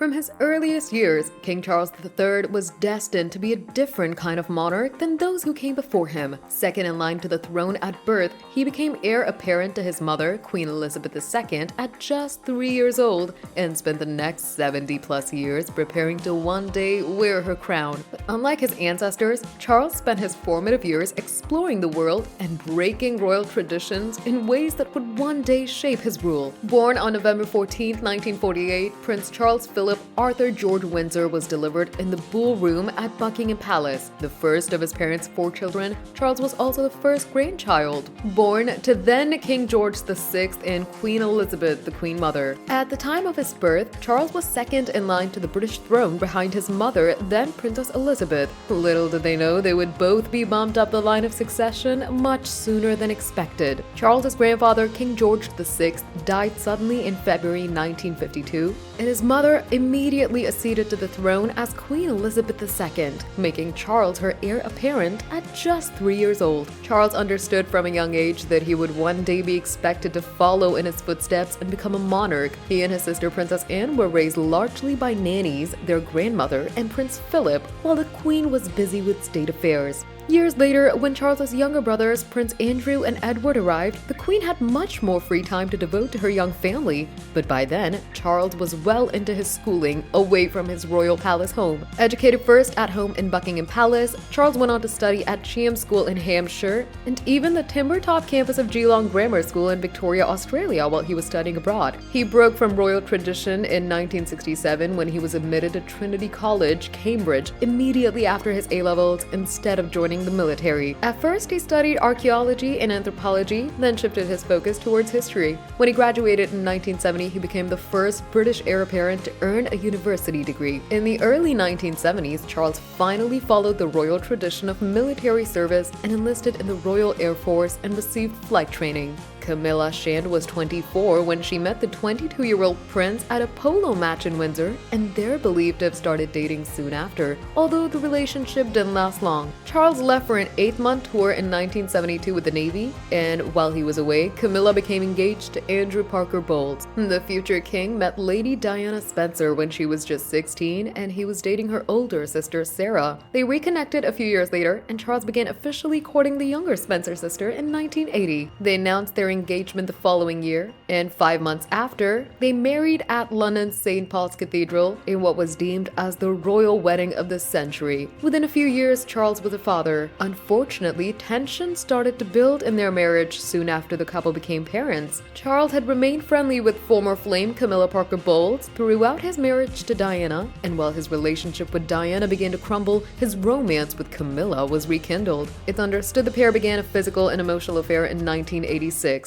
From his earliest years, King Charles III was destined to be a different kind of monarch than those who came before him. Second in line to the throne at birth, he became heir apparent to his mother, Queen Elizabeth II, at just 3 years old and spent the next 70-plus years preparing to one day wear her crown. But unlike his ancestors, Charles spent his formative years exploring the world and breaking royal traditions in ways that would one day shape his rule. Born on November 14, 1948, Prince Charles Philip Arthur George Windsor was delivered in the Bull Room at Buckingham Palace. The first of his parents' 4 children, Charles was also the first grandchild, born to then King George VI and Queen Elizabeth, the Queen Mother. At the time of his birth, Charles was second in line to the British throne behind his mother, then Princess Elizabeth. Little did they know they would both be bumped up the line of succession much sooner than expected. Charles's grandfather, King George VI, died suddenly in February 1952, and his mother immediately acceded to the throne as Queen Elizabeth II, making Charles her heir apparent at just 3 years old. Charles understood from a young age that he would one day be expected to follow in his footsteps and become a monarch. He and his sister Princess Anne were raised largely by nannies, their grandmother, and Prince Philip, while the Queen was busy with state affairs. Years later, when Charles's younger brothers, Prince Andrew and Edward, arrived, the Queen had much more free time to devote to her young family. But by then, Charles was well into his schooling, away from his royal palace home. Educated first at home in Buckingham Palace, Charles went on to study at Cheam School in Hampshire and even the timber-top campus of Geelong Grammar School in Victoria, Australia, while he was studying abroad. He broke from royal tradition in 1967 when he was admitted to Trinity College, Cambridge, immediately after his A-levels instead of joining the military. At first, he studied archaeology and anthropology, then shifted his focus towards history. When he graduated in 1970, he became the first British heir apparent to earn a university degree. In the early 1970s, Charles finally followed the royal tradition of military service and enlisted in the Royal Air Force and received flight training. Camilla Shand was 24 when she met the 22-year-old prince at a polo match in Windsor, and they're believed to have started dating soon after, although the relationship didn't last long. Charles left for an 8-month tour in 1972 with the Navy, and while he was away, Camilla became engaged to Andrew Parker Bowles. The future king met Lady Diana Spencer when she was just 16, and he was dating her older sister, Sarah. They reconnected a few years later, and Charles began officially courting the younger Spencer sister in 1980. They announced their engagement the following year, and 5 months after, they married at London's St. Paul's Cathedral in what was deemed as the royal wedding of the century. Within a few years, Charles was a father. Unfortunately, tension started to build in their marriage soon after the couple became parents. Charles had remained friendly with former flame Camilla Parker Bowles throughout his marriage to Diana, and while his relationship with Diana began to crumble, his romance with Camilla was rekindled. It's understood the pair began a physical and emotional affair in 1986.